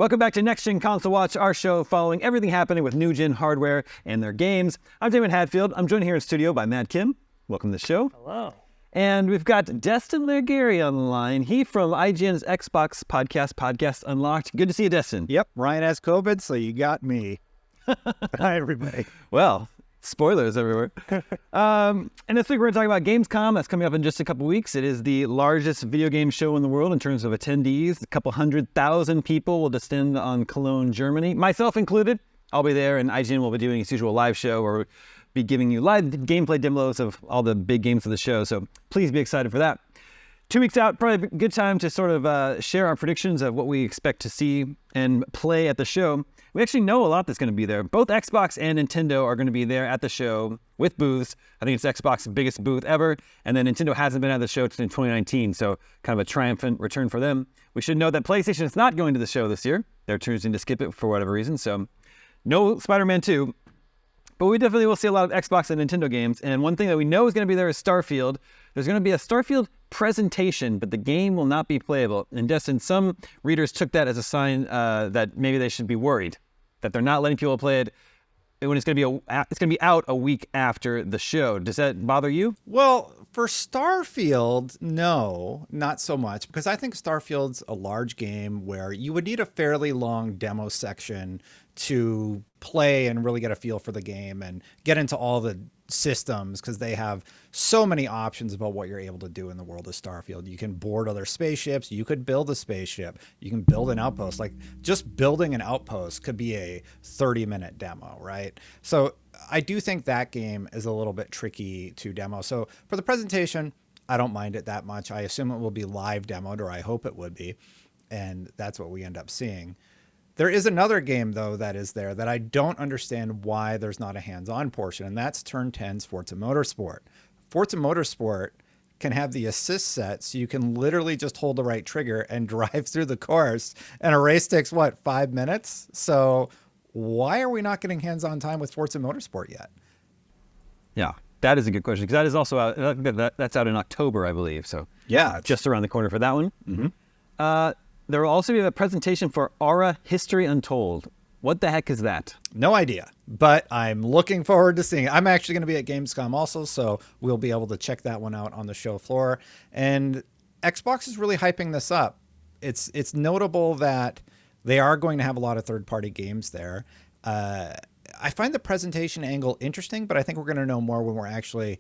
Welcome back to Next Gen Console Watch, our show following everything happening with new gen hardware and their games. I'm Daemon Hatfield. I'm joined here in studio by Matt Kim. Welcome to the show. Hello. And we've got Destin Legarie on the line. He from IGN's Xbox podcast Unlocked. Good to see you, Destin. Yep, Ryan has COVID, so you got me. Hi, everybody. Well, spoilers everywhere. And this week we're going to talk about Gamescom. That's coming up in just a couple weeks. It is the largest video game show in the world in terms of attendees. A couple 100,000 people will descend on Cologne, Germany, myself included. I'll be there, and IGN will be doing its usual live show where we'll be giving you live gameplay demos of all the big games of the show. So please be excited for that. 2 weeks out, probably a good time to sort of share our predictions of what we expect to see and play at the show. We actually know a lot that's going to be there. Both Xbox and Nintendo are going to be there at the show with booths. I think it's Xbox's biggest booth ever. And then Nintendo hasn't been at the show since 2019, so kind of a triumphant return for them. We should know that PlayStation is not going to the show this year. They're choosing to skip it for whatever reason. So no Spider-Man 2. But we definitely will see a lot of Xbox and Nintendo games. And one thing that we know is going to be there is Starfield. There's going to be a Starfield presentation, but the game will not be playable. And Destin, some readers took that as a sign that maybe they should be worried that they're not letting people play it when it's going to be out a week after the show. Does that bother you? Well, for Starfield, no, not so much, because I think Starfield's a large game where you would need a fairly long demo section to play and really get a feel for the game and get into all the systems, because they have so many options about what you're able to do in the world of Starfield. You can board other spaceships. You could build a spaceship. You can build an outpost. Like, just building an outpost could be a 30-minute demo, right? So I do think that game is a little bit tricky to demo. So for the presentation, I don't mind it that much. I assume it will be live demoed, or I hope it would be. And that's what we end up seeing. There is another game, though, that is there that I don't understand why there's not a hands-on portion, and that's Turn 10's Forza Motorsport. Forza Motorsport can have the assist set, so you can literally just hold the right trigger and drive through the course, and a race takes, 5 minutes? So why are we not getting hands-on time with Forza Motorsport yet? Yeah, that is a good question, because that is also out, that's out in October, I believe. So yeah, just around the corner for that one. Mm-hmm. There will also be a presentation for Aura History Untold. What the heck is that? No idea, but I'm looking forward to seeing it. I'm actually going to be at Gamescom also, so we'll be able to check that one out on the show floor. And Xbox is really hyping this up. It's notable that they are going to have a lot of third-party games there. I find the presentation angle interesting, but I think we're going to know more when we're actually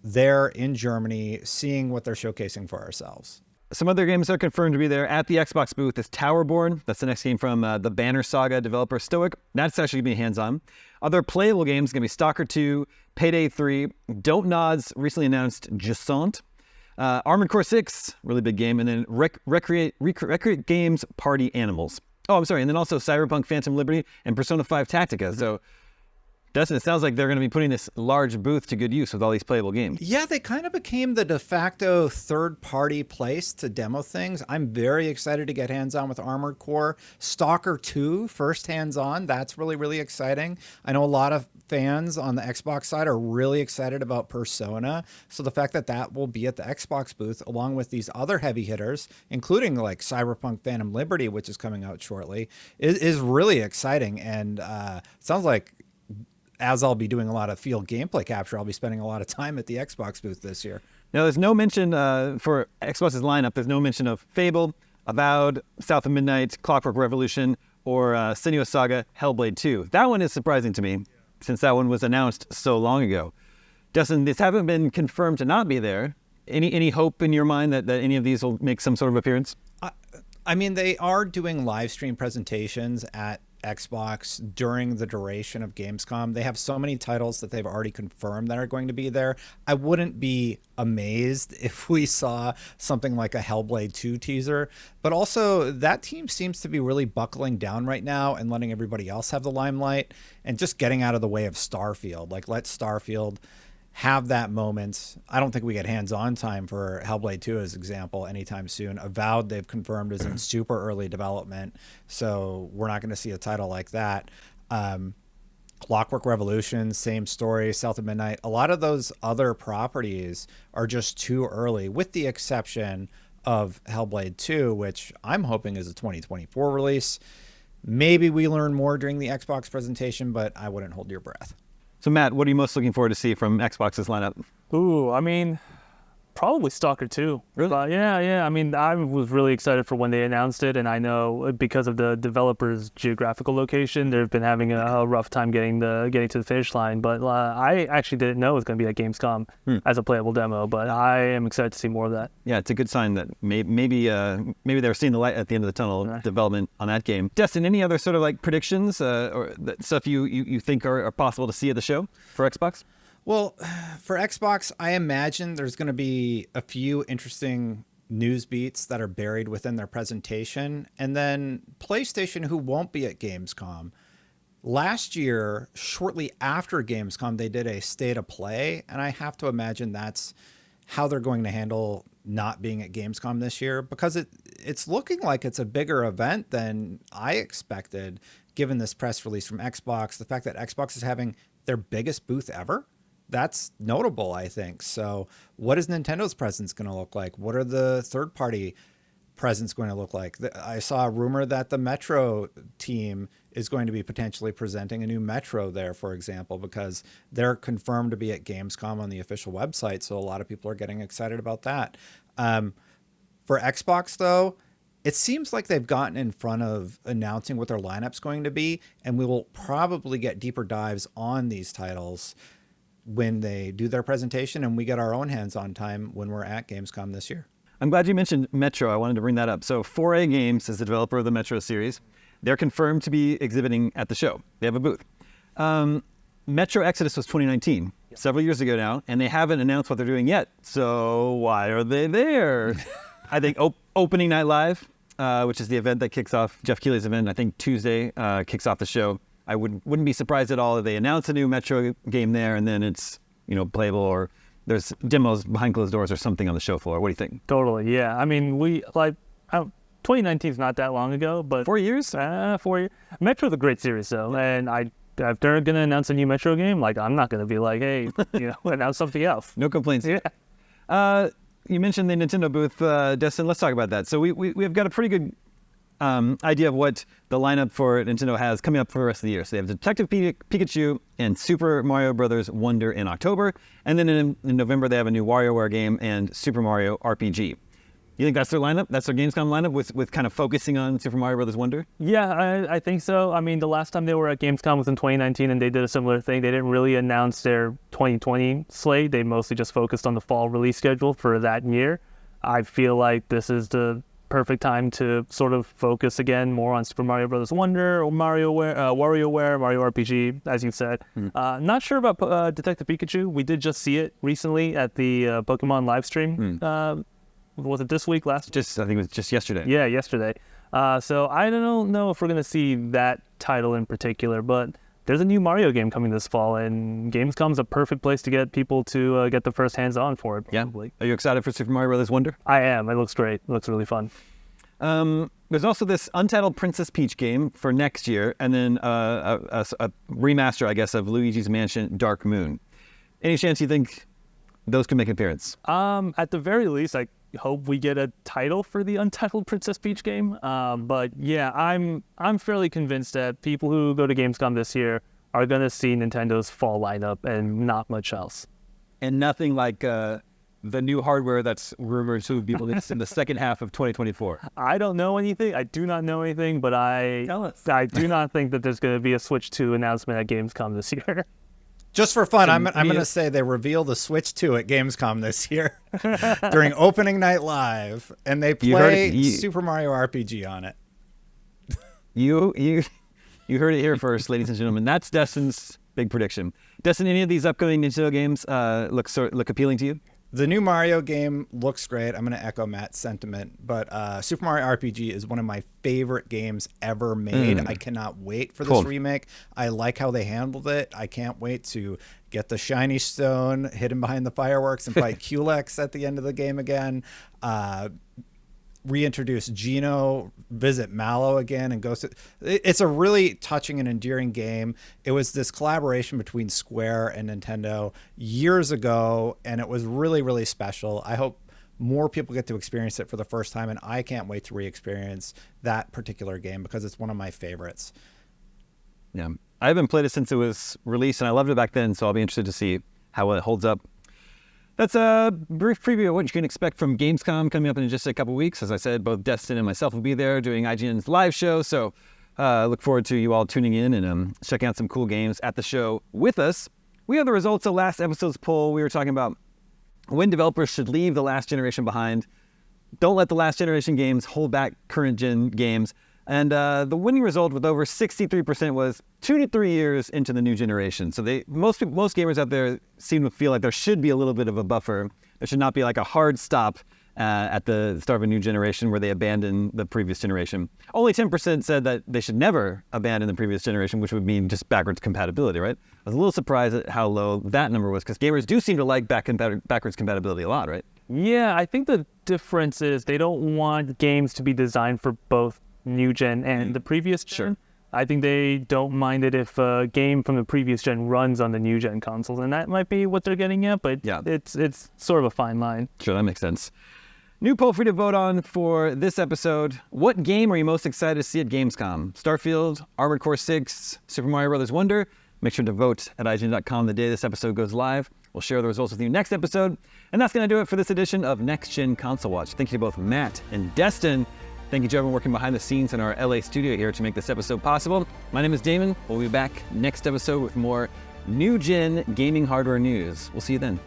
there in Germany, seeing what they're showcasing for ourselves. Some other games that are confirmed to be there at the Xbox booth is Towerborn. That's the next game from the Banner Saga developer Stoic. That's actually going to be hands-on. Other playable games are going to be Stalker 2, Payday 3, Don't Nod's recently announced Jusant, Armored Core 6, really big game, and then Recreate Games Party Animals. Oh, I'm sorry, and then also Cyberpunk Phantom Liberty and Persona 5 Tactica. So, Dustin, it sounds like they're going to be putting this large booth to good use with all these playable games. Yeah, they kind of became the de facto third-party place to demo things. I'm very excited to get hands-on with Armored Core. Stalker 2, first hands-on. That's really, really exciting. I know a lot of fans on the Xbox side are really excited about Persona. So the fact that that will be at the Xbox booth, along with these other heavy hitters, including like Cyberpunk Phantom Liberty, which is coming out shortly, is really exciting. And sounds like, as I'll be doing a lot of field gameplay capture, I'll be spending a lot of time at the Xbox booth this year. Now, there's no mention for Xbox's lineup. There's no mention of Fable, Avowed, South of Midnight, Clockwork Revolution, or Senua's Saga, Hellblade 2. That one is surprising to me, since that one was announced so long ago. Dustin, these haven't been confirmed to not be there. Any hope in your mind that any of these will make some sort of appearance? I mean, they are doing live stream presentations at Xbox during the duration of Gamescom. They have so many titles that they've already confirmed that are going to be there. I wouldn't be amazed if we saw something like a Hellblade 2 teaser, but also that team seems to be really buckling down right now and letting everybody else have the limelight and just getting out of the way of Starfield. Like, let Starfield have that moment. I don't think we get hands-on time for Hellblade 2 as example anytime soon. Avowed, they've confirmed, is in super early development, so we're not going to see a title like that. Clockwork Revolution, same story. South of Midnight. A lot of those other properties are just too early, with the exception of Hellblade 2, which I'm hoping is a 2024 release. Maybe we learn more during the Xbox presentation, but I wouldn't hold your breath. So Matt, what are you most looking forward to see from Xbox's lineup? Ooh, I mean, probably Stalker 2. Really? But yeah. I mean, I was really excited for when they announced it, and I know because of the developer's geographical location, they've been having a rough time getting to the finish line. But I actually didn't know it was going to be at Gamescom as a playable demo. But I am excited to see more of that. Yeah, it's a good sign that maybe they were seeing the light at the end of the tunnel of development on that game. Destin, any other sort of like predictions or stuff you think are possible to see at the show for Xbox? Well, for Xbox, I imagine there's going to be a few interesting news beats that are buried within their presentation. And then PlayStation, who won't be at Gamescom. Last year, shortly after Gamescom, they did a state of play. And I have to imagine that's how they're going to handle not being at Gamescom this year, because it's looking like it's a bigger event than I expected, given this press release from Xbox. The fact that Xbox is having their biggest booth ever. That's notable, I think. So what is Nintendo's presence going to look like? What are the third-party presence going to look like? I saw a rumor that the Metro team is going to be potentially presenting a new Metro there, for example, because they're confirmed to be at Gamescom on the official website. So a lot of people are getting excited about that. For Xbox, though, it seems like they've gotten in front of announcing what their lineup's going to be, and we will probably get deeper dives on these titles when they do their presentation, and we get our own hands-on time when we're at Gamescom this year. I'm glad you mentioned Metro. I wanted to bring that up. So 4A Games is the developer of the Metro series. They're confirmed to be exhibiting at the show. They have a booth. Metro Exodus was 2019, several years ago now, and they haven't announced what they're doing yet. So why are they there? I think Opening Night Live, which is the event that kicks off, Jeff Keighley's event, I think Tuesday kicks off the show. I wouldn't be surprised at all if they announce a new Metro game there and then it's, playable, or there's demos behind closed doors or something on the show floor. What do you think? Totally, yeah. I mean, 2019 is not that long ago, but 4 years? 4 years. Metro's a great series, though, and if they're going to announce a new Metro game, I'm not going to be like, hey, announce something else. No complaints. Yeah. You mentioned the Nintendo booth, Destin. Let's talk about that. So we've got a pretty good idea of what the lineup for Nintendo has coming up for the rest of the year. So they have Detective Pikachu and Super Mario Brothers Wonder in October, and then in November they have a new WarioWare game and Super Mario RPG. You think that's their lineup? That's their Gamescom lineup with kind of focusing on Super Mario Brothers Wonder? Yeah, I think so. I mean, the last time they were at Gamescom was in 2019, and they did a similar thing. They didn't really announce their 2020 slate. They mostly just focused on the fall release schedule for that year. I feel like this is the perfect time to sort of focus again more on Super Mario Brothers Wonder or WarioWare, Mario RPG, as you said. Not sure about Detective Pikachu. We did just see it recently at the Pokemon live stream. Was it this week? I think it was just yesterday. Yeah, yesterday. So I don't know if we're going to see that title in particular, but there's a new Mario game coming this fall, and Gamescom's a perfect place to get people to get the first hands-on for it, probably. Yeah. Are you excited for Super Mario Brothers Wonder? I am. It looks great. It looks really fun. There's also this Untitled Princess Peach game for next year, and then a remaster, I guess, of Luigi's Mansion Dark Moon. Any chance you think those could make an appearance? At the very least, I hope we get a title for the Untitled Princess Peach game. But yeah, I'm fairly convinced that people who go to Gamescom this year are going to see Nintendo's fall lineup and not much else. And nothing like the new hardware that's rumored to be released in the second half of 2024. I don't know anything. I do not know anything, but I do not think that there's going to be a Switch 2 announcement at Gamescom this year. Just for fun, I'm going to say they reveal the Switch 2 at Gamescom this year during Opening Night Live, and they play Super Mario RPG on it. You heard it here first, ladies and gentlemen. That's Destin's big prediction. Destin, any of these upcoming Nintendo games look appealing to you? The new Mario game looks great. I'm going to echo Matt's sentiment, but Super Mario RPG is one of my favorite games ever made. I cannot wait for this remake. I like how they handled it. I can't wait to get the shiny stone hidden behind the fireworks and fight Culex at the end of the game again. Reintroduce Geno, visit Mallow again, and go. It's a really touching and endearing game. It was this collaboration between Square and Nintendo years ago, and it was really, really special. I hope more people get to experience it for the first time, and I can't wait to re-experience that particular game because it's one of my favorites. Yeah, I haven't played it since it was released, and I loved it back then, so I'll be interested to see how it holds up. That's a brief preview of what you can expect from Gamescom coming up in just a couple weeks. As I said, both Destin and myself will be there doing IGN's live show, so look forward to you all tuning in and checking out some cool games at the show with us. We have the results of last episode's poll. We were talking about when developers should leave the last generation behind. Don't let the last generation games hold back current gen games. And the winning result with over 63% was 2 to 3 years into the new generation. So most gamers out there seem to feel like there should be a little bit of a buffer. There should not be like a hard stop at the start of a new generation where they abandon the previous generation. Only 10% said that they should never abandon the previous generation, which would mean just backwards compatibility, right? I was a little surprised at how low that number was because gamers do seem to like backwards compatibility a lot, right? Yeah, I think the difference is they don't want games to be designed for both new gen and the previous gen. Sure. I think they don't mind it if a game from the previous gen runs on the new gen consoles, and that might be what they're getting at, but yeah, it's sort of a fine line. Sure, that makes sense. New poll for you to vote on for this episode. What game are you most excited to see at Gamescom? Starfield, Armored Core 6, Super Mario Bros. Wonder? Make sure to vote at IGN.com the day this episode goes live. We'll share the results with you next episode. And that's going to do it for this edition of Next Gen Console Watch. Thank you to both Matt and Destin. Thank you to everyone working behind the scenes in our LA studio here to make this episode possible. My name is Damon. We'll be back next episode with more new gen gaming hardware news. We'll see you then.